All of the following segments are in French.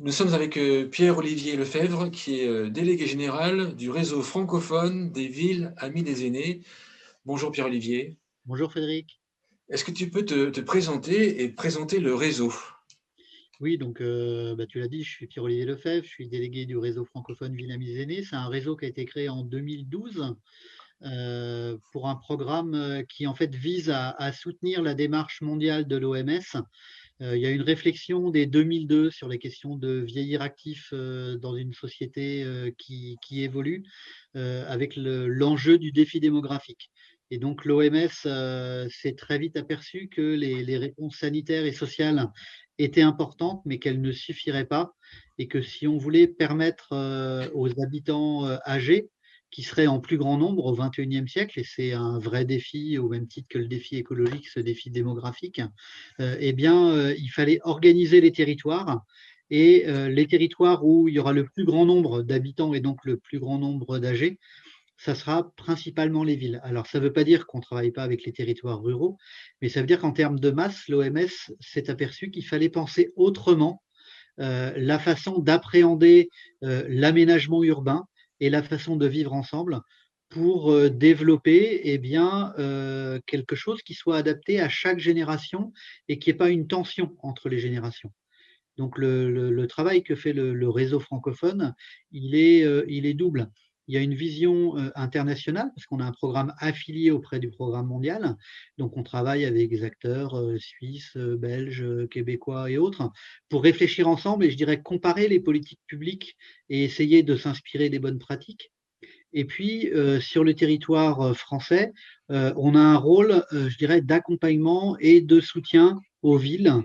Nous sommes avec Pierre-Olivier Lefebvre, qui est délégué général du réseau francophone des villes amies des aînés. Bonjour Pierre-Olivier. Bonjour Frédéric. Est-ce que tu peux te présenter et présenter le réseau? Oui, donc tu l'as dit, je suis Pierre-Olivier Lefebvre, je suis délégué du réseau francophone Villes Amies Aînées. C'est un réseau qui a été créé en 2012 pour un programme qui en fait vise à soutenir la démarche mondiale de l'OMS. Il y a une réflexion dès 2002 sur les questions de vieillir actif dans une société qui évolue avec l'enjeu du défi démographique. Et donc l'OMS s'est très vite aperçu que les réponses sanitaires et sociales étaient importantes, mais qu'elles ne suffiraient pas, et que si on voulait permettre aux habitants âgés, qui seraient en plus grand nombre au XXIe siècle, et c'est un vrai défi au même titre que le défi écologique, ce défi démographique, il fallait organiser les territoires. Et les territoires où il y aura le plus grand nombre d'habitants et donc le plus grand nombre d'âgés, ça sera principalement les villes. Alors, ça ne veut pas dire qu'on ne travaille pas avec les territoires ruraux, mais ça veut dire qu'en termes de masse, l'OMS s'est aperçu qu'il fallait penser autrement la façon d'appréhender l'aménagement urbain et la façon de vivre ensemble pour développer quelque chose qui soit adapté à chaque génération et qui n'y ait pas une tension entre les générations. Donc le travail que fait le réseau francophone, il est double. Il y a une vision internationale, parce qu'on a un programme affilié auprès du programme mondial. Donc on travaille avec des acteurs suisses, belges, québécois et autres, pour réfléchir ensemble et je dirais comparer les politiques publiques et essayer de s'inspirer des bonnes pratiques. Et puis, sur le territoire français, on a un rôle, je dirais, d'accompagnement et de soutien aux villes,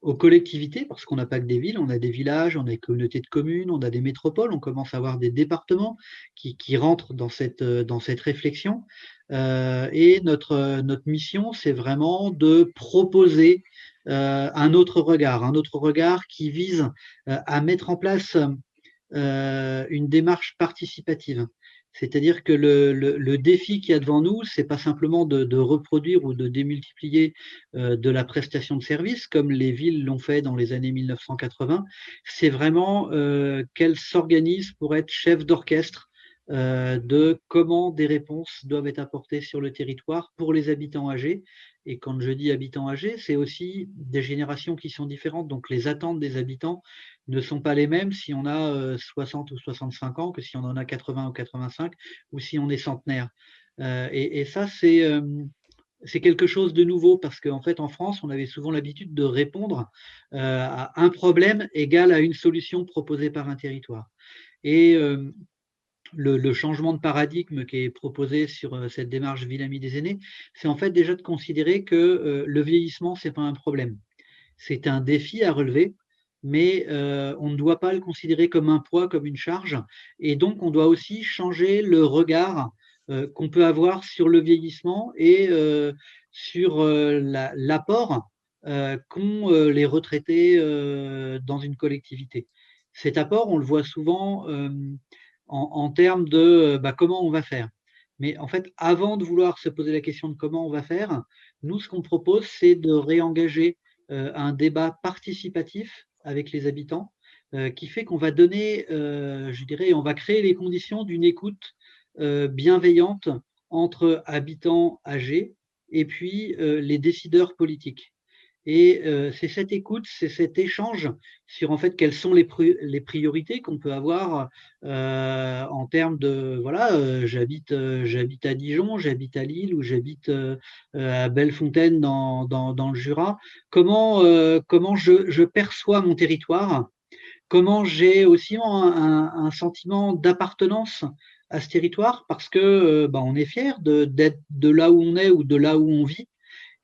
aux collectivités, parce qu'on n'a pas que des villes, on a des villages, on a des communautés de communes, on a des métropoles, on commence à avoir des départements qui rentrent dans cette réflexion. Et notre mission, c'est vraiment de proposer un autre regard qui vise à mettre en place une démarche participative. C'est-à-dire que le défi qu'il y a devant nous, c'est pas simplement de reproduire ou de démultiplier de la prestation de services comme les villes l'ont fait dans les années 1980. C'est vraiment qu'elles s'organisent pour être chefs d'orchestre de comment des réponses doivent être apportées sur le territoire pour les habitants âgés. Et quand je dis habitants âgés, c'est aussi des générations qui sont différentes. Donc les attentes des habitants ne sont pas les mêmes si on a 60 ou 65 ans que si on en a 80 ou 85 ou si on est centenaire. Et ça, c'est quelque chose de nouveau parce qu'en fait, en France, on avait souvent l'habitude de répondre à un problème égal à une solution proposée par un territoire. Et le changement de paradigme qui est proposé sur cette démarche Ville Amie des aînés, c'est en fait déjà de considérer que le vieillissement, ce n'est pas un problème. C'est un défi à relever, mais on ne doit pas le considérer comme un poids, comme une charge. Et donc, on doit aussi changer le regard qu'on peut avoir sur le vieillissement et sur l'apport qu'ont les retraités dans une collectivité. Cet apport, on le voit souvent en termes de comment on va faire. Mais en fait, avant de vouloir se poser la question de comment on va faire, nous, ce qu'on propose, c'est de réengager un débat participatif avec les habitants qui fait qu'on va donner, je dirais, on va créer les conditions d'une écoute bienveillante entre habitants âgés et puis les décideurs politiques. Et c'est cette écoute, c'est cet échange sur en fait quelles sont les priorités qu'on peut avoir en termes de voilà, j'habite à Dijon, j'habite à Lille ou j'habite à Bellefontaine dans le Jura. Comment je perçois mon territoire, comment j'ai aussi un sentiment d'appartenance à ce territoire parce que on est fier d'être de là où on est ou de là où on vit.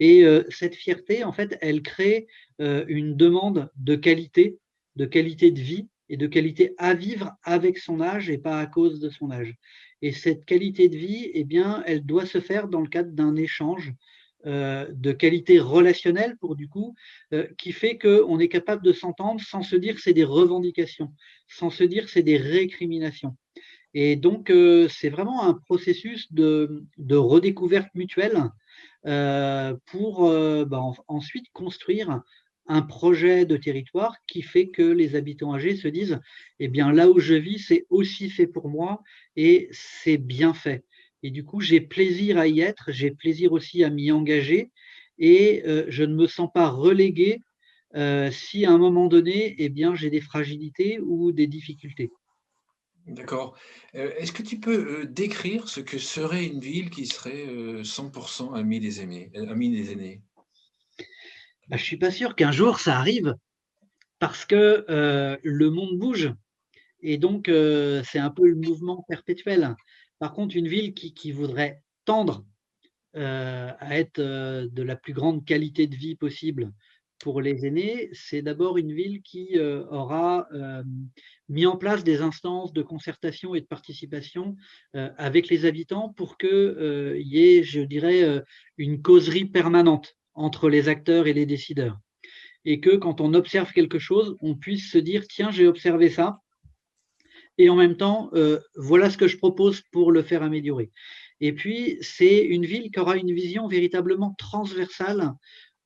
Et cette fierté, en fait, elle crée une demande de qualité de vie et de qualité à vivre avec son âge et pas à cause de son âge. Et cette qualité de vie, eh bien, elle doit se faire dans le cadre d'un échange de qualité relationnelle pour du coup, qui fait qu'on est capable de s'entendre sans se dire que c'est des revendications, sans se dire que c'est des récriminations. Et donc, c'est vraiment un processus de redécouverte mutuelle pour ensuite construire un projet de territoire qui fait que les habitants âgés se disent, eh bien là où je vis, c'est aussi fait pour moi et c'est bien fait. Et du coup, j'ai plaisir à y être, j'ai plaisir aussi à m'y engager et je ne me sens pas relégué si à un moment donné, eh bien, j'ai des fragilités ou des difficultés. D'accord. Est-ce que tu peux, décrire ce que serait une ville qui serait, 100 amie des aînés? Bah, je ne suis pas sûr qu'un jour ça arrive parce que le monde bouge et donc c'est un peu le mouvement perpétuel. Par contre, une ville qui voudrait tendre à être de la plus grande qualité de vie possible pour les aînés, c'est d'abord une ville qui aura mis en place des instances de concertation et de participation avec les habitants pour qu'il y ait, je dirais, une causerie permanente entre les acteurs et les décideurs. Et que quand on observe quelque chose, on puisse se dire, tiens, j'ai observé ça, et en même temps, voilà ce que je propose pour le faire améliorer. Et puis, c'est une ville qui aura une vision véritablement transversale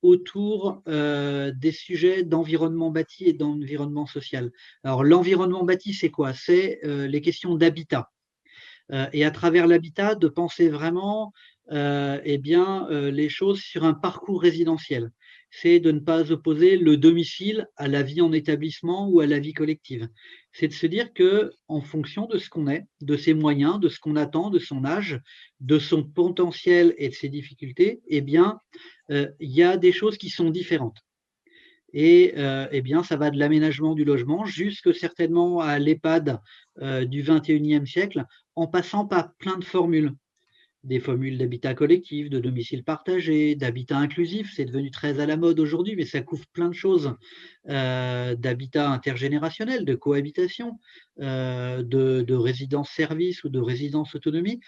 autour des sujets d'environnement bâti et d'environnement social. Alors, l'environnement bâti, c'est quoi? C'est les questions d'habitat. Et à travers l'habitat, de penser vraiment eh bien, les choses sur un parcours résidentiel. C'est de ne pas opposer le domicile à la vie en établissement ou à la vie collective. C'est de se dire que, en fonction de ce qu'on est, de ses moyens, de ce qu'on attend, de son âge, de son potentiel et de ses difficultés, eh bien, il y a des choses qui sont différentes. Et eh bien, ça va de l'aménagement du logement jusque certainement à l'EHPAD du 21e siècle, en passant par plein de formules. Des formules d'habitat collectif, de domicile partagé, d'habitat inclusif, c'est devenu très à la mode aujourd'hui, mais ça couvre plein de choses. D'habitat intergénérationnel, de cohabitation, de résidence-service ou de résidence-autonomie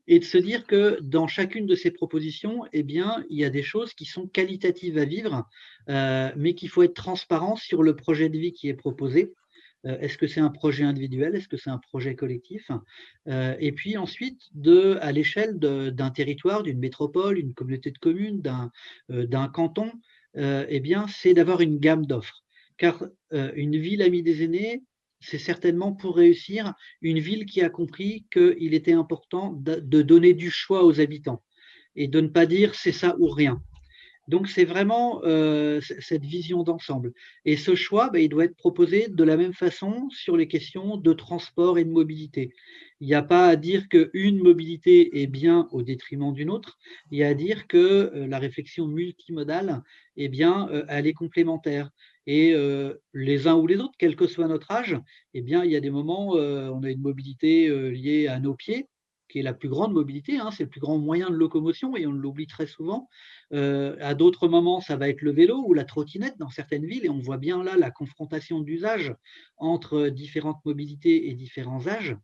et de se dire que dans chacune de ces propositions, eh bien, il y a des choses qui sont qualitatives à vivre, mais qu'il faut être transparent sur le projet de vie qui est proposé. Est-ce que c'est un projet individuel? Est-ce que c'est un projet collectif? Et puis ensuite, à l'échelle d'un territoire, d'une métropole, une communauté de communes, d'un canton, eh bien, c'est d'avoir une gamme d'offres. Car une ville amie des aînés, c'est certainement pour réussir une ville qui a compris qu'il était important de donner du choix aux habitants et de ne pas dire c'est ça ou rien. Donc c'est vraiment cette vision d'ensemble. Et ce choix, il doit être proposé de la même façon sur les questions de transport et de mobilité. Il n'y a pas à dire qu'une mobilité est bien au détriment d'une autre, il y a à dire que la réflexion multimodale, eh bien, elle est complémentaire. Et les uns ou les autres, quel que soit notre âge, eh bien, il y a des moments, on a une mobilité liée à nos pieds, qui est la plus grande mobilité, hein, c'est le plus grand moyen de locomotion et on l'oublie très souvent. À d'autres moments, ça va être le vélo ou la trottinette dans certaines villes et on voit bien là la confrontation d'usage entre différentes mobilités et différents âges.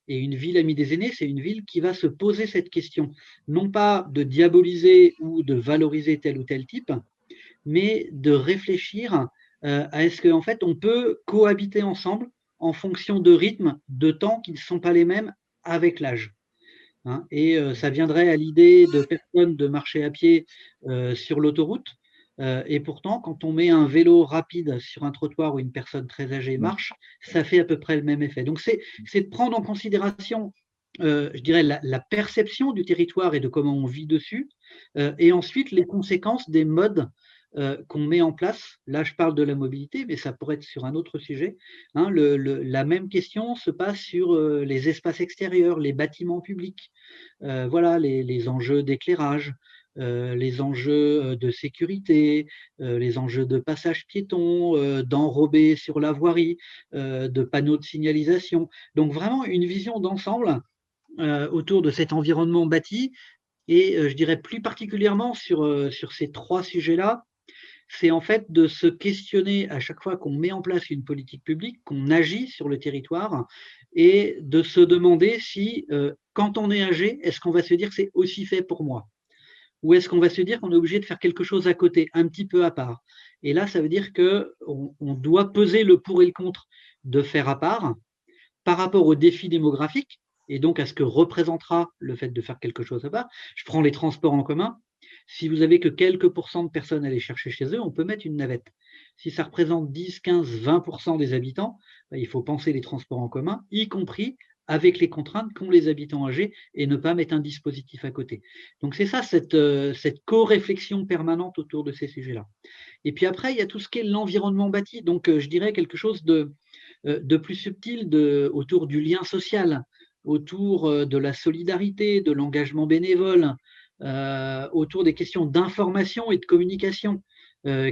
Et une ville amie des aînés, c'est une ville qui va se poser cette question, non pas de diaboliser ou de valoriser tel ou tel type, mais de réfléchir à est-ce qu'en fait on peut cohabiter ensemble en fonction de rythmes, de temps qui ne sont pas les mêmes avec l'âge. Hein, et ça viendrait à l'idée de personne de marcher à pied sur l'autoroute. Et pourtant, quand on met un vélo rapide sur un trottoir où une personne très âgée Mmh. marche, ça fait à peu près le même effet. Donc, c'est de prendre en considération, je dirais, la perception du territoire et de comment on vit dessus, et ensuite les conséquences des modes qu'on met en place. Là, je parle de la mobilité, mais ça pourrait être sur un autre sujet. Hein, la même question se passe sur les espaces extérieurs, les bâtiments publics. Voilà, les enjeux d'éclairage, les enjeux de sécurité, les enjeux de passage piéton, d'enrobés sur la voirie, de panneaux de signalisation. Donc vraiment une vision d'ensemble autour de cet environnement bâti et je dirais plus particulièrement sur ces trois sujets-là, c'est en fait de se questionner à chaque fois qu'on met en place une politique publique, qu'on agit sur le territoire et de se demander si, quand on est âgé, est-ce qu'on va se dire c'est aussi fait pour moi? Ou est-ce qu'on va se dire qu'on est obligé de faire quelque chose à côté, un petit peu à part? Et là, ça veut dire qu'on doit peser le pour et le contre de faire à part par rapport aux défis démographiques et donc à ce que représentera le fait de faire quelque chose à part. Je prends les transports en commun. Si vous avez que quelques pourcents de personnes à aller chercher chez eux, on peut mettre une navette. Si ça représente 10, 15, 20% des habitants, il faut penser les transports en commun, y compris avec les contraintes qu'ont les habitants âgés et ne pas mettre un dispositif à côté. Donc c'est ça, cette co-réflexion permanente autour de ces sujets-là. Et puis après, il y a tout ce qui est l'environnement bâti. Donc je dirais quelque chose de plus subtil autour du lien social, autour de la solidarité, de l'engagement bénévole, autour des questions d'information et de communication,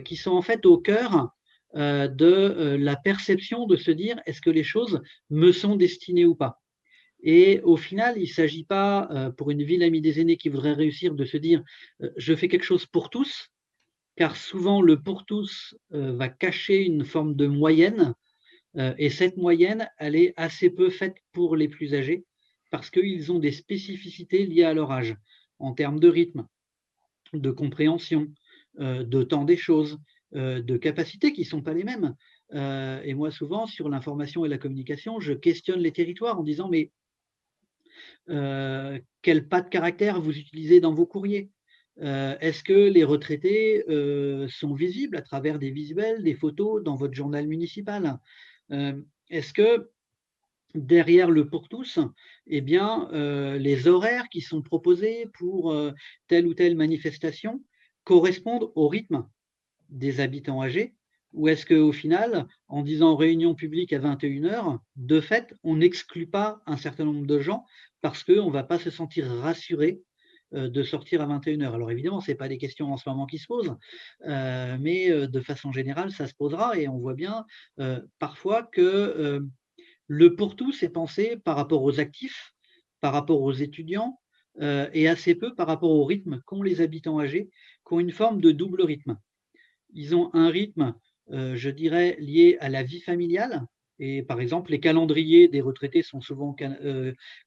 qui sont en fait au cœur de la perception de se dire est-ce que les choses me sont destinées ou pas. Et au final, il ne s'agit pas, pour une ville amie des aînés qui voudrait réussir, de se dire je fais quelque chose pour tous, car souvent le pour tous va cacher une forme de moyenne, et cette moyenne, elle est assez peu faite pour les plus âgés, parce qu'ils ont des spécificités liées à leur âge, en termes de rythme, de compréhension, de temps des choses, de capacités qui ne sont pas les mêmes. Et moi, souvent, sur l'information et la communication, je questionne les territoires en disant, mais quel pas de caractère vous utilisez dans vos courriers? Est-ce que les retraités sont visibles à travers des visuels, des photos dans votre journal municipal? Est-ce que derrière le pour tous, eh bien, les horaires qui sont proposés pour telle ou telle manifestation correspondent au rythme des habitants âgés? Ou est-ce qu'au final, en disant réunion publique à 21h, de fait, on n'exclut pas un certain nombre de gens parce qu'on ne va pas se sentir rassuré de sortir à 21h? Alors évidemment, ce n'est pas des questions en ce moment qui se posent, mais de façon générale, ça se posera et on voit bien parfois que le pour tous est pensé par rapport aux actifs, par rapport aux étudiants, et assez peu par rapport au rythme qu'ont les habitants âgés, qui ont une forme de double rythme. Ils ont un rythme, je dirais, lié à la vie familiale. Et par exemple, les calendriers des retraités sont souvent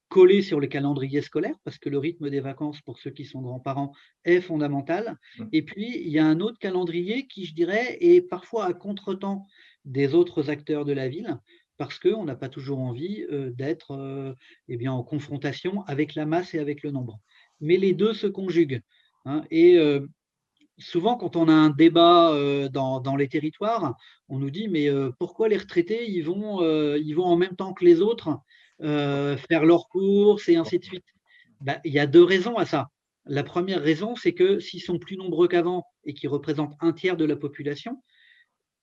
collés sur le calendrier scolaire parce que le rythme des vacances pour ceux qui sont grands-parents est fondamental. Et puis, il y a un autre calendrier qui, je dirais, est parfois à contretemps des autres acteurs de la ville parce qu'on n'a pas toujours envie d'être eh bien, en confrontation avec la masse et avec le nombre. Mais les deux se conjuguent, hein, et souvent, quand on a un débat dans les territoires, on nous dit mais pourquoi les retraités ils vont en même temps que les autres faire leurs courses et ainsi de suite. Ben, il y a deux raisons à ça. La première raison, c'est que s'ils sont plus nombreux qu'avant et qu'ils représentent un tiers de la population,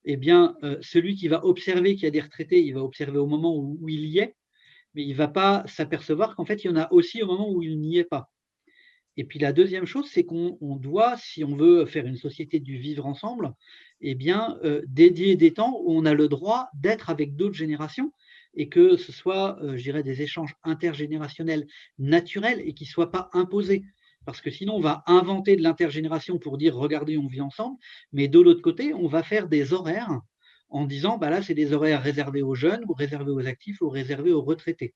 eh bien celui qui va observer qu'il y a des retraités, il va observer au moment où il y est, mais il ne va pas s'apercevoir qu'en fait il y en a aussi au moment où il n'y est pas. Et puis la deuxième chose, c'est qu'on doit, si on veut faire une société du vivre ensemble, eh bien, dédier des temps où on a le droit d'être avec d'autres générations et que ce soit, je dirais, des échanges intergénérationnels naturels et qui ne soient pas imposés. Parce que sinon, on va inventer de l'intergénération pour dire, regardez, on vit ensemble, mais de l'autre côté, on va faire des horaires en disant, bah là, c'est des horaires réservés aux jeunes ou réservés aux actifs ou réservés aux retraités.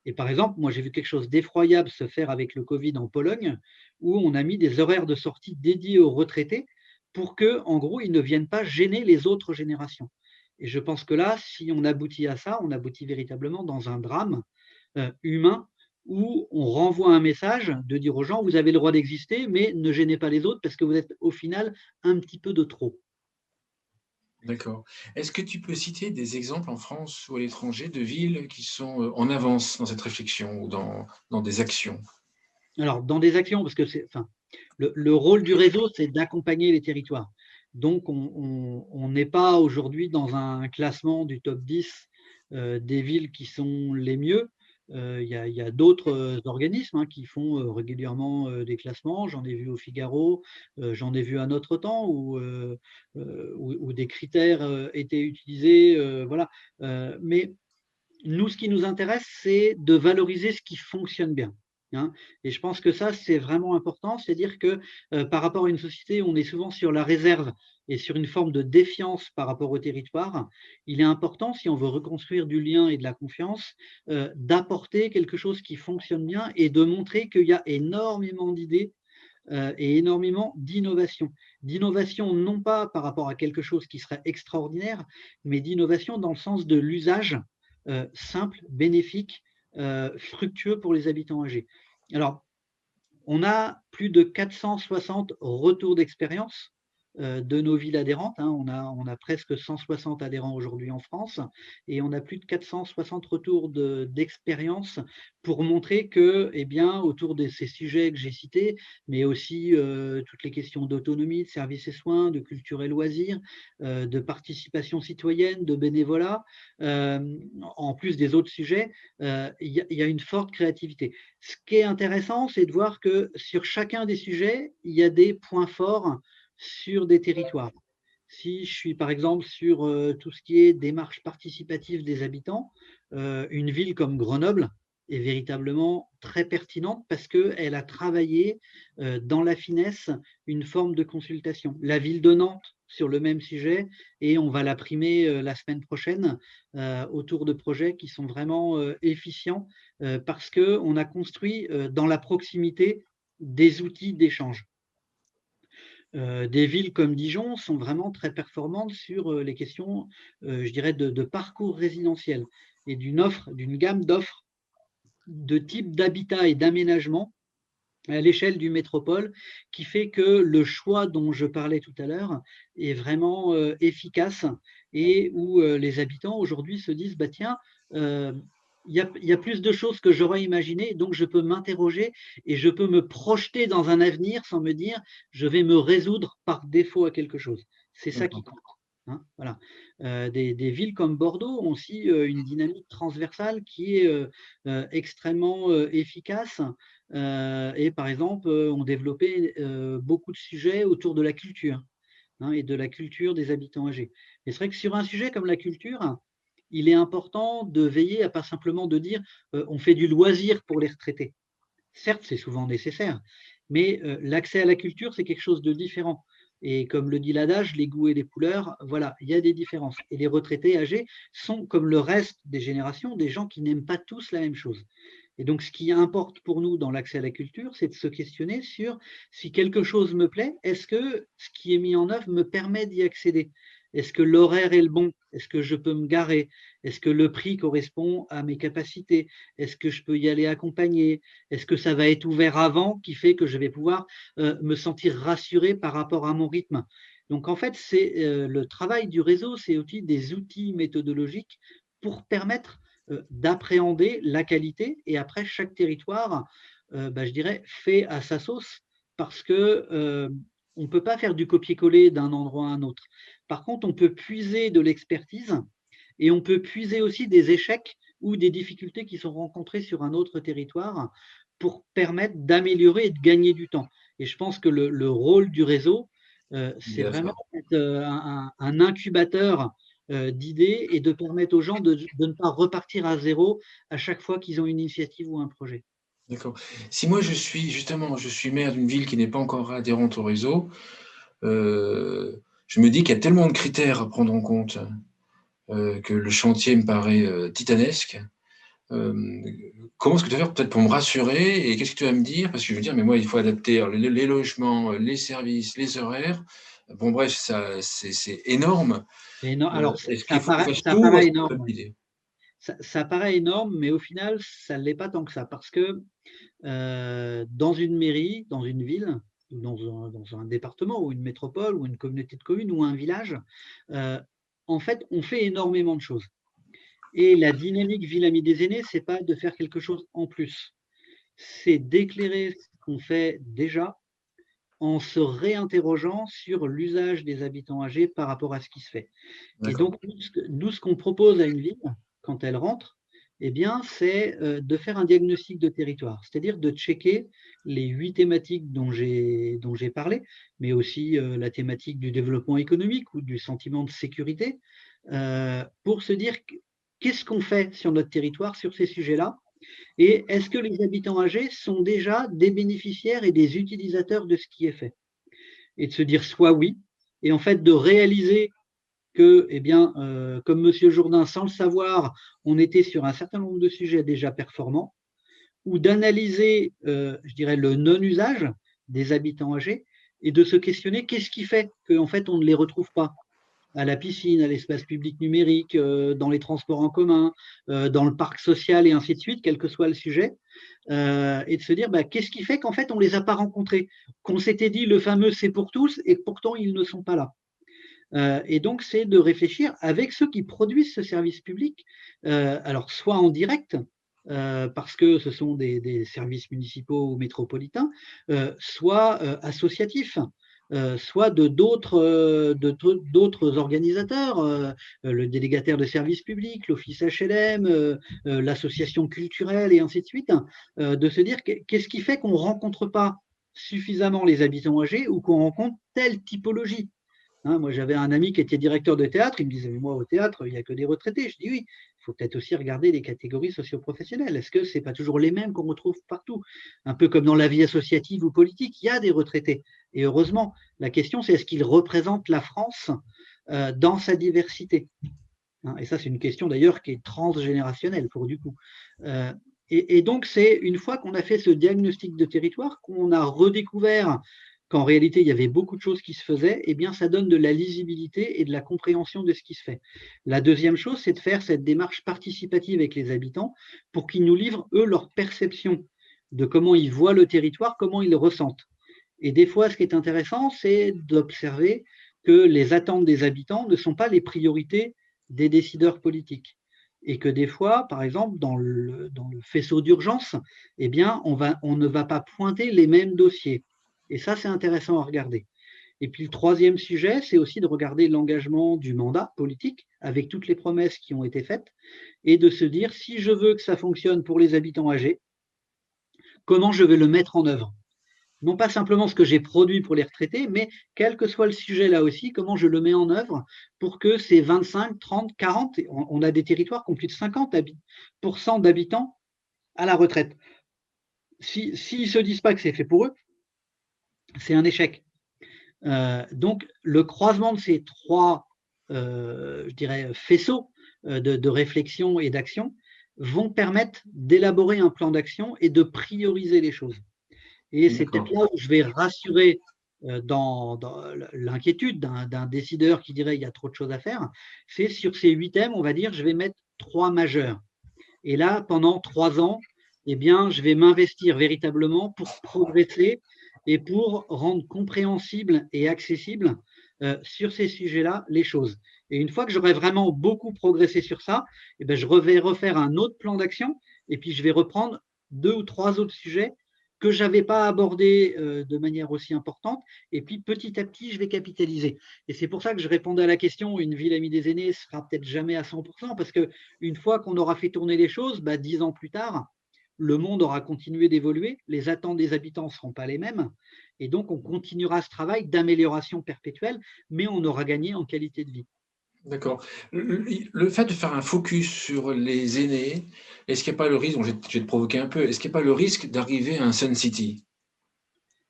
Et par exemple, moi, j'ai vu quelque chose d'effroyable se faire avec le Covid en Pologne, où on a mis des horaires de sortie dédiés aux retraités pour que, en gros, ils ne viennent pas gêner les autres générations. Et je pense que là, si on aboutit à ça, on aboutit véritablement dans un drame humain où on renvoie un message de dire aux gens, vous avez le droit d'exister, mais ne gênez pas les autres parce que vous êtes au final un petit peu de trop. D'accord. Est-ce que tu peux citer des exemples en France ou à l'étranger de villes qui sont en avance dans cette réflexion ou dans des actions? Alors, dans des actions, parce que enfin, le rôle du réseau, c'est d'accompagner les territoires. Donc, on n'est pas aujourd'hui dans un classement du top 10 des villes qui sont les mieux. Il y a d'autres organismes qui font régulièrement des classements. J'en ai vu au Figaro, j'en ai vu à Notre Temps où des critères étaient utilisés. Voilà. Mais nous, ce qui nous intéresse, c'est de valoriser ce qui fonctionne bien, hein. Et je pense que ça, c'est vraiment important. C'est-à-dire que par rapport à une société, on est souvent sur la réserve et sur une forme de défiance par rapport au territoire. Il est important, si on veut reconstruire du lien et de la confiance, d'apporter quelque chose qui fonctionne bien et de montrer qu'il y a énormément d'idées et énormément d'innovation. D'innovation non pas par rapport à quelque chose qui serait extraordinaire, mais d'innovation dans le sens de l'usage simple, bénéfique, fructueux pour les habitants âgés. Alors, on a plus de 460 retours d'expérience de nos villes adhérentes, hein. On a presque 160 adhérents aujourd'hui en France et on a plus de 460 retours d'expérience pour montrer que, eh bien, autour de ces sujets que j'ai cités, mais aussi toutes les questions d'autonomie, de services et soins, de culture et loisirs, de participation citoyenne, de bénévolat, en plus des autres sujets, il y a une forte créativité. Ce qui est intéressant, c'est de voir que sur chacun des sujets, il y a des points forts sur des territoires. Si je suis par exemple sur tout ce qui est démarche participative des habitants, une ville comme Grenoble est véritablement très pertinente parce qu'elle a travaillé dans la finesse une forme de consultation. La ville de Nantes sur le même sujet et on va la primer la semaine prochaine autour de projets qui sont vraiment efficients parce qu'on a construit dans la proximité des outils d'échange. Des villes comme Dijon sont vraiment très performantes sur les questions, je dirais, de parcours résidentiel et d'une gamme d'offres de type d'habitat et d'aménagement à l'échelle du métropole qui fait que le choix dont je parlais tout à l'heure est vraiment efficace et où les habitants aujourd'hui se disent bah tiens, euh, il y a plus de choses que j'aurais imaginé, donc je peux m'interroger et je peux me projeter dans un avenir sans me dire je vais me résoudre par défaut à quelque chose. C'est ça qui compte. Hein, voilà. Des villes comme Bordeaux ont aussi une dynamique transversale qui est extrêmement efficace et par exemple ont développé beaucoup de sujets autour de la culture, hein, et de la culture des habitants âgés. Et c'est vrai que sur un sujet comme la culture, il est important de veiller à pas simplement de dire on fait du loisir pour les retraités. Certes, c'est souvent nécessaire, mais l'accès à la culture, c'est quelque chose de différent. Et comme le dit l'adage, les goûts et les couleurs, voilà, il y a des différences. Et les retraités âgés sont, comme le reste des générations, des gens qui n'aiment pas tous la même chose. Et donc, ce qui importe pour nous dans l'accès à la culture, c'est de se questionner sur si quelque chose me plaît, est-ce que ce qui est mis en œuvre me permet d'y accéder? Est-ce que l'horaire est le bon? Est-ce que je peux me garer? Est-ce que le prix correspond à mes capacités? Est-ce que je peux y aller accompagné? Est-ce que ça va être ouvert avant qui fait que je vais pouvoir me sentir rassuré par rapport à mon rythme? Donc, en fait, c'est le travail du réseau, c'est aussi des outils méthodologiques pour permettre d'appréhender la qualité et après chaque territoire, je dirais, fait à sa sauce parce que on ne peut pas faire du copier-coller d'un endroit à un autre. Par contre, on peut puiser de l'expertise et on peut puiser aussi des échecs ou des difficultés qui sont rencontrées sur un autre territoire pour permettre d'améliorer et de gagner du temps. Et je pense que le rôle du réseau, c'est vraiment être un incubateur d'idées et de permettre aux gens de ne pas repartir à zéro à chaque fois qu'ils ont une initiative ou un projet. D'accord. Si moi je suis maire d'une ville qui n'est pas encore adhérente au réseau, je me dis qu'il y a tellement de critères à prendre en compte que le chantier me paraît titanesque. Euh, Comment est-ce que tu vas faire peut-être pour me rassurer et qu'est-ce que tu vas me dire? Parce que je veux dire, mais moi, il faut adapter les logements, les services, les horaires. Bon, bref, c'est énorme. Et non, alors, Est-ce qu'il faut qu'on fasse ça tout ou paraît est-ce qu'on peut énorme. l'idée? Ça paraît énorme, mais au final, ça ne l'est pas tant que ça. Parce que dans une mairie, dans une ville, ou dans un département, ou une métropole, ou une communauté de communes, ou un village, euh, en fait, on fait énormément de choses. Et la dynamique Ville Amie des aînés, c'est pas de faire quelque chose en plus. C'est d'éclairer ce qu'on fait déjà en se réinterrogeant sur l'usage des habitants âgés par rapport à ce qui se fait. Et D'accord. donc, nous, ce qu'on propose à une ville, quand elle rentre, eh bien, c'est de faire un diagnostic de territoire, c'est-à-dire de checker les 8 thématiques dont j'ai parlé, mais aussi la thématique du développement économique ou du sentiment de sécurité, pour se dire qu'est-ce qu'on fait sur notre territoire sur ces sujets-là, et est-ce que les habitants âgés sont déjà des bénéficiaires et des utilisateurs de ce qui est fait? Et de se dire soit oui, et en fait de réaliser que, eh bien, comme Monsieur Jourdain, sans le savoir, on était sur un certain nombre de sujets déjà performants, ou d'analyser, je dirais, le non-usage des habitants âgés et de se questionner qu'est-ce qui fait qu'en fait on ne les retrouve pas. à la piscine, à l'espace public numérique, dans les transports en commun, dans le parc social et ainsi de suite, quel que soit le sujet, et de se dire qu'est-ce qui fait qu'en fait on ne les a pas rencontrés, qu'on s'était dit le fameux c'est pour tous et pourtant ils ne sont pas là. Et donc, c'est de réfléchir avec ceux qui produisent ce service public, alors soit en direct, parce que ce sont des services municipaux ou métropolitains, soit associatifs, soit d'autres organisateurs, le délégataire de services publics, l'office HLM, l'association culturelle et ainsi de suite, de se dire qu'est-ce qui fait qu'on ne rencontre pas suffisamment les habitants âgés ou qu'on rencontre telle typologie. Hein, moi, j'avais un ami qui était directeur de théâtre, il me disait, mais moi, au théâtre, il n'y a que des retraités. Je dis oui, il faut peut-être aussi regarder les catégories socioprofessionnelles. Est-ce que ce n'est pas toujours les mêmes qu'on retrouve partout? Un peu comme dans la vie associative ou politique, il y a des retraités. Et heureusement, la question, c'est est-ce qu'ils représentent la France dans sa diversité? Hein, et ça, c'est une question d'ailleurs qui est transgénérationnelle pour du coup. Et donc, c'est une fois qu'on a fait ce diagnostic de territoire, qu'on a redécouvert qu'en réalité, il y avait beaucoup de choses qui se faisaient, eh bien, ça donne de la lisibilité et de la compréhension de ce qui se fait. La deuxième chose, c'est de faire cette démarche participative avec les habitants pour qu'ils nous livrent, eux, leur perception de comment ils voient le territoire, comment ils le ressentent. Et des fois, ce qui est intéressant, c'est d'observer que les attentes des habitants ne sont pas les priorités des décideurs politiques. Et que des fois, par exemple, dans le faisceau d'urgence, eh bien, on ne va pas pointer les mêmes dossiers. Et ça, c'est intéressant à regarder. Et puis le troisième sujet, c'est aussi de regarder l'engagement du mandat politique avec toutes les promesses qui ont été faites et de se dire, si je veux que ça fonctionne pour les habitants âgés, comment je vais le mettre en œuvre? Non pas simplement ce que j'ai produit pour les retraités, mais quel que soit le sujet là aussi, comment je le mets en œuvre pour que ces 25, 30, 40, on a des territoires qui ont plus de 50% d'habitants à la retraite. S'ils ne se disent pas que c'est fait pour eux, c'est un échec. Donc, le croisement de ces trois, je dirais, faisceaux de réflexion et d'action vont permettre d'élaborer un plan d'action et de prioriser les choses. Et c'est peut-être là où je vais rassurer dans l'inquiétude d'un décideur qui dirait il y a trop de choses à faire. C'est sur ces 8 thèmes, on va dire, je vais mettre 3 majeurs. Et là, pendant 3 ans, eh bien, je vais m'investir véritablement pour progresser et pour rendre compréhensible et accessible sur ces sujets-là les choses. Et une fois que j'aurai vraiment beaucoup progressé sur ça, eh bien, je vais refaire un autre plan d'action et puis je vais reprendre 2 ou 3 autres sujets que je n'avais pas abordés de manière aussi importante. Et puis petit à petit, je vais capitaliser. Et c'est pour ça que je répondais à la question, une ville amie des aînés ne sera peut-être jamais à 100%, parce qu'une fois qu'on aura fait tourner les choses, 10 ans plus tard, le monde aura continué d'évoluer, les attentes des habitants ne seront pas les mêmes, et donc on continuera ce travail d'amélioration perpétuelle, mais on aura gagné en qualité de vie. D'accord. Le fait de faire un focus sur les aînés, est-ce qu'il n'y a pas le risque, bon, je vais te provoquer un peu, est-ce qu'il n'y a pas le risque d'arriver à un Sun City?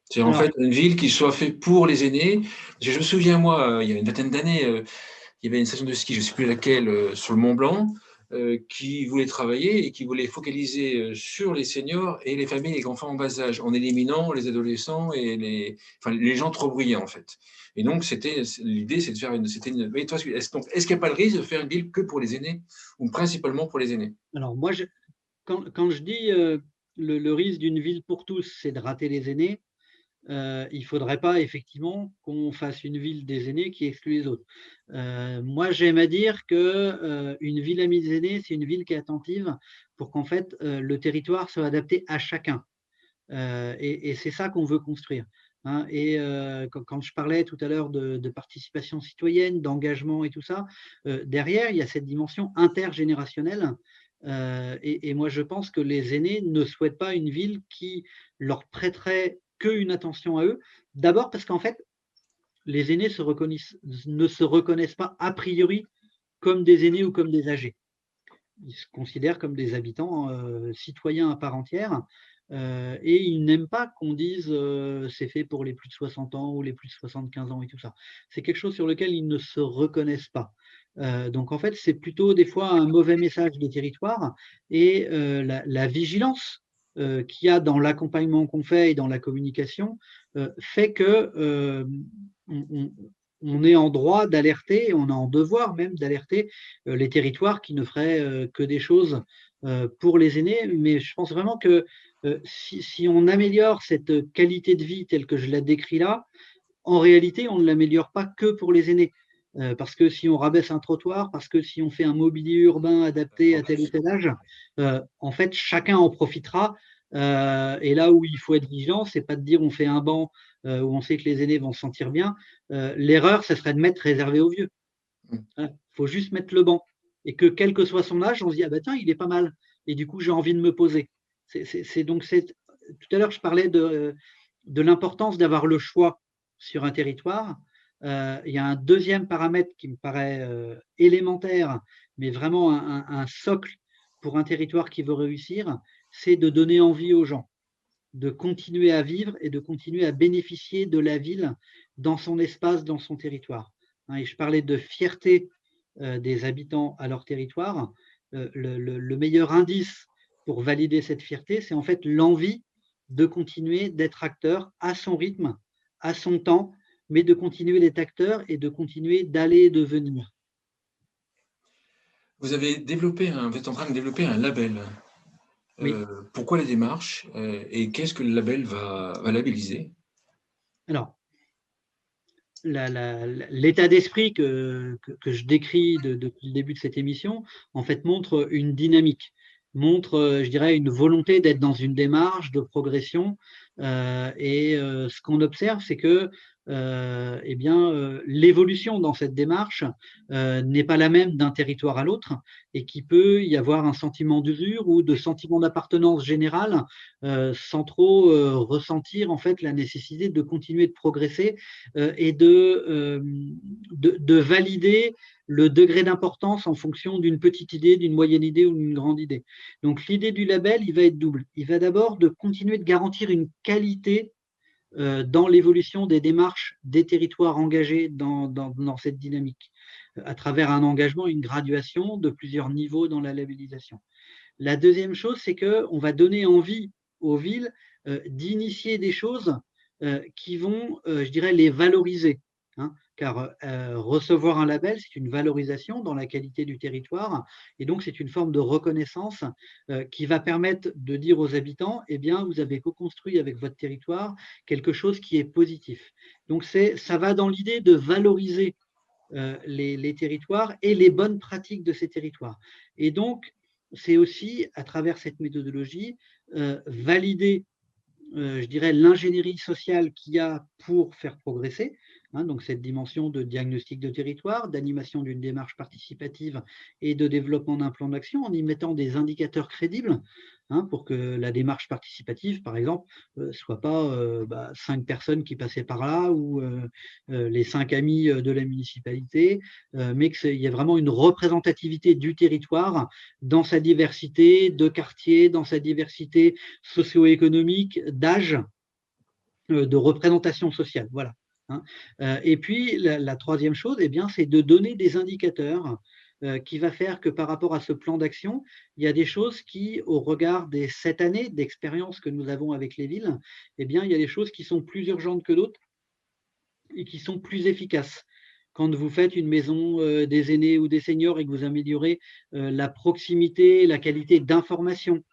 C'est en Alors, fait une ville qui soit faite pour les aînés. Je me souviens, moi, il y a une vingtaine d'années, il y avait une station de ski, je ne sais plus laquelle, sur le Mont Blanc, qui voulait travailler et qui voulait focaliser sur les seniors et les familles et les enfants en bas âge, en éliminant les adolescents et les gens trop bruyants, en fait. Et donc, l'idée, c'est de faire est-ce qu'il n'y a pas le risque de faire une ville que pour les aînés ou principalement pour les aînés? alors moi, quand je dis le risque d'une ville pour tous, c'est de rater les aînés, il ne faudrait pas effectivement qu'on fasse une ville des aînés qui exclut les autres. Moi, j'aime à dire qu'une ville amie des aînés, c'est une ville qui est attentive pour qu'en fait le territoire soit adapté à chacun. Et c'est ça qu'on veut construire. Hein. Et quand je parlais tout à l'heure de participation citoyenne, d'engagement et tout ça, derrière, il y a cette dimension intergénérationnelle. Et moi, je pense que les aînés ne souhaitent pas une ville qui leur prêterait qu'une attention à eux. D'abord parce qu'en fait, les aînés ne se reconnaissent pas a priori comme des aînés ou comme des âgés. Ils se considèrent comme des habitants citoyens à part entière. Et ils n'aiment pas qu'on dise c'est fait pour les plus de 60 ans ou les plus de 75 ans et tout ça. C'est quelque chose sur lequel ils ne se reconnaissent pas. Donc en fait, c'est plutôt des fois un mauvais message des territoires et la vigilance qu'il y a dans l'accompagnement qu'on fait et dans la communication fait que on on est en droit d'alerter, on est en devoir même d'alerter les territoires qui ne feraient que des choses pour les aînés. Mais je pense vraiment que si on améliore cette qualité de vie telle que je la décris là, en réalité, on ne l'améliore pas que pour les aînés. Parce que si on rabaisse un trottoir, parce que si on fait un mobilier urbain adapté à tel ou tel âge, en fait, chacun en profitera. Et là où il faut être vigilant, c'est pas de dire on fait un banc où on sait que les aînés vont se sentir bien. L'erreur, ce serait de mettre réservé aux vieux. Il faut juste mettre le banc. Et que quel que soit son âge, on se dit, ah bah tiens, il est pas mal. Et du coup, j'ai envie de me poser. Tout à l'heure, je parlais de l'importance d'avoir le choix sur un territoire. Il y a un deuxième paramètre qui me paraît élémentaire, mais vraiment un socle pour un territoire qui veut réussir, c'est de donner envie aux gens de continuer à vivre et de continuer à bénéficier de la ville dans son espace, dans son territoire. Et je parlais de fierté des habitants à leur territoire. Le meilleur indice pour valider cette fierté, c'est en fait l'envie de continuer d'être acteur à son rythme, à son temps, mais de continuer d'être acteur et de continuer d'aller et de venir. Vous êtes en train de développer un label. Oui. Pourquoi la démarche et qu'est-ce que le label va labelliser? Alors, l'état d'esprit que je décris depuis le début de cette émission, en fait, montre une dynamique, montre, je dirais, une volonté d'être dans une démarche de progression. Ce qu'on observe, c'est que l'évolution dans cette démarche n'est pas la même d'un territoire à l'autre et qu'il peut y avoir un sentiment d'usure ou de sentiment d'appartenance générale sans trop ressentir en fait la nécessité de continuer de progresser et de valider le degré d'importance en fonction d'une petite idée, d'une moyenne idée ou d'une grande idée. Donc l'idée du label, il va être double. Il va d'abord de continuer de garantir une qualité dans l'évolution des démarches des territoires engagés dans cette dynamique, à travers un engagement, une graduation de plusieurs niveaux dans la labellisation. La deuxième chose, c'est qu'on va donner envie aux villes d'initier des choses qui vont, je dirais, les valoriser. Car recevoir un label, c'est une valorisation dans la qualité du territoire, et donc c'est une forme de reconnaissance qui va permettre de dire aux habitants, eh bien, vous avez co-construit avec votre territoire quelque chose qui est positif. Donc ça va dans l'idée de valoriser les territoires et les bonnes pratiques de ces territoires. Et donc, c'est aussi, à travers cette méthodologie, valider je dirais, l'ingénierie sociale qu'il y a pour faire progresser, donc cette dimension de diagnostic de territoire, d'animation d'une démarche participative et de développement d'un plan d'action en y mettant des indicateurs crédibles pour que la démarche participative, par exemple, ne soit pas 5 personnes qui passaient par là ou les 5 amis de la municipalité, mais qu'il y ait vraiment une représentativité du territoire dans sa diversité de quartiers, dans sa diversité socio-économique, d'âge, de représentation sociale. Voilà. Et puis, la troisième chose, eh bien, c'est de donner des indicateurs qui va faire que par rapport à ce plan d'action, il y a des choses qui, au regard des 7 années d'expérience que nous avons avec les villes, eh bien, il y a des choses qui sont plus urgentes que d'autres et qui sont plus efficaces. Quand vous faites une maison des aînés ou des seniors et que vous améliorez la proximité, la qualité d'information,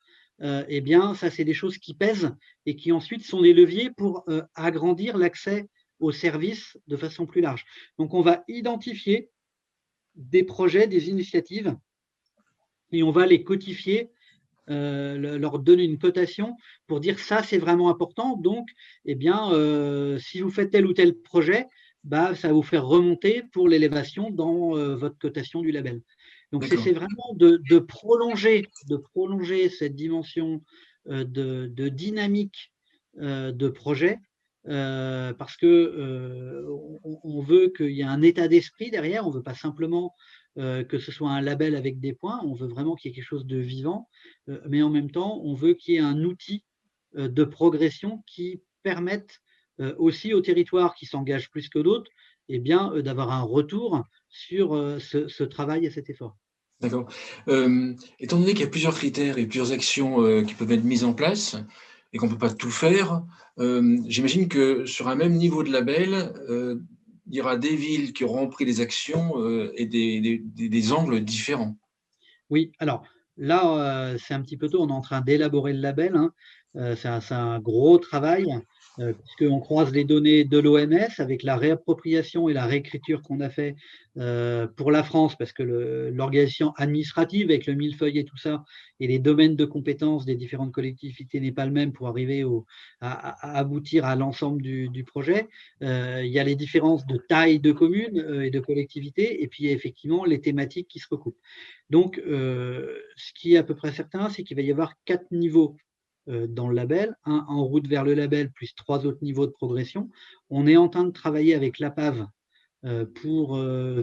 eh bien, ça, c'est des choses qui pèsent et qui ensuite sont des leviers pour agrandir l'accès aux services de façon plus large. Donc, on va identifier des projets, des initiatives, et on va les codifier, leur donner une cotation pour dire ça, c'est vraiment important. Donc, eh bien, si vous faites tel ou tel projet, ça va vous faire remonter pour l'élévation dans votre cotation du label. Donc, c'est vraiment de prolonger cette dimension de dynamique de projet parce que on veut qu'il y ait un état d'esprit derrière. On ne veut pas simplement que ce soit un label avec des points. On veut vraiment qu'il y ait quelque chose de vivant, mais en même temps, on veut qu'il y ait un outil de progression qui permette aussi aux territoires qui s'engagent plus que d'autres eh bien, d'avoir un retour sur ce travail et cet effort. D'accord. Étant donné qu'il y a plusieurs critères et plusieurs actions qui peuvent être mises en place et qu'on ne peut pas tout faire, j'imagine que sur un même niveau de label, il y aura des villes qui auront pris des actions et des angles différents. Oui, alors là, c'est un petit peu tôt, on est en train d'élaborer le label, hein. C'est un gros travail, puisqu'on croise les données de l'OMS avec la réappropriation et la réécriture qu'on a fait, pour la France, parce que l'organisation administrative avec le millefeuille et tout ça et les domaines de compétences des différentes collectivités n'est pas le même pour arriver à aboutir à l'ensemble du projet. Il y a les différences de taille de communes, et de collectivités et puis effectivement les thématiques qui se recoupent. Donc, ce qui est à peu près certain, c'est qu'il va y avoir 4 niveaux dans le label, un en route vers le label, plus 3 autres niveaux de progression. On est en train de travailler avec l'APAV pour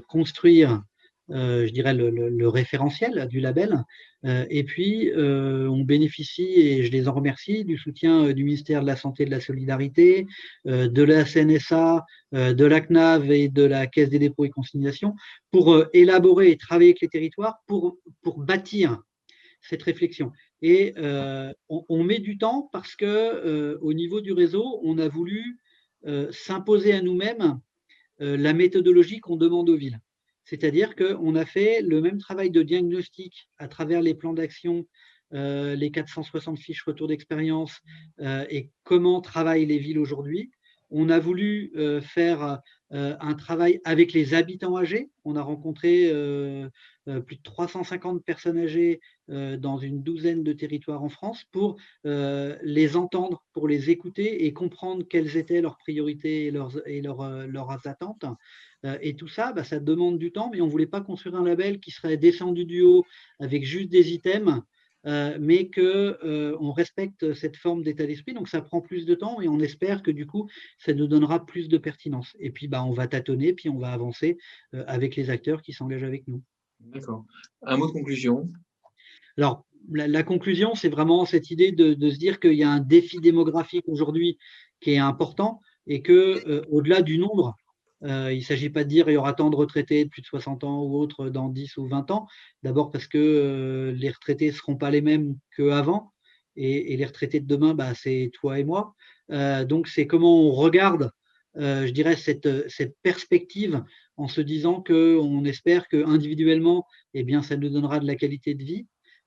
construire, je dirais, le référentiel du label. Et puis, on bénéficie, et je les en remercie, du soutien du ministère de la Santé et de la Solidarité, de la CNSA, de la CNAV et de la Caisse des dépôts et consignations pour élaborer et travailler avec les territoires pour bâtir cette réflexion. Et on met du temps parce que au niveau du réseau, on a voulu s'imposer à nous-mêmes la méthodologie qu'on demande aux villes. C'est-à-dire qu'on a fait le même travail de diagnostic à travers les plans d'action, les 460 fiches retour d'expérience et comment travaillent les villes aujourd'hui. On a voulu faire un travail avec les habitants âgés. On a rencontré plus de 350 personnes âgées dans une douzaine de territoires en France pour les entendre, pour les écouter et comprendre quelles étaient leurs priorités et leurs attentes. Et tout ça, bah, ça demande du temps, mais on ne voulait pas construire un label qui serait descendu du haut avec juste des items, mais qu'on respecte cette forme d'état d'esprit. Donc ça prend plus de temps et on espère que du coup, ça nous donnera plus de pertinence. Et puis, bah, on va tâtonner, puis on va avancer avec les acteurs qui s'engagent avec nous. D'accord. Un mot de conclusion. Alors, la conclusion, c'est vraiment cette idée de se dire qu'il y a un défi démographique aujourd'hui qui est important et que, au-delà du nombre, il ne s'agit pas de dire il y aura tant de retraités de plus de 60 ans ou autres dans 10 ou 20 ans. D'abord parce que les retraités ne seront pas les mêmes qu'avant et les retraités de demain, bah, c'est toi et moi. Donc, c'est comment on regarde, je dirais, cette perspective en se disant qu'on espère qu'individuellement, eh bien, ça nous donnera de la qualité de vie.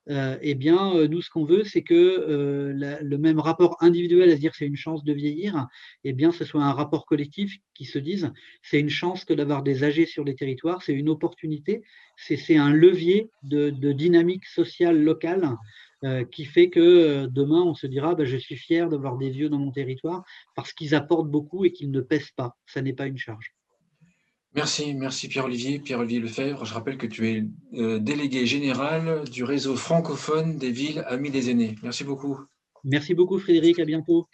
Eh bien, nous, ce qu'on veut, c'est que le même rapport individuel à se dire c'est une chance de vieillir, eh bien, ce soit un rapport collectif qui se dise c'est une chance que d'avoir des âgés sur les territoires, c'est une opportunité, c'est un levier de dynamique sociale locale qui fait que demain, on se dira bah, je suis fier d'avoir des vieux dans mon territoire parce qu'ils apportent beaucoup et qu'ils ne pèsent pas. Ça n'est pas une charge. Merci Pierre-Olivier Lefebvre. Je rappelle que tu es délégué général du réseau francophone des villes amies des aînés. Merci beaucoup. Merci beaucoup, Frédéric. À bientôt.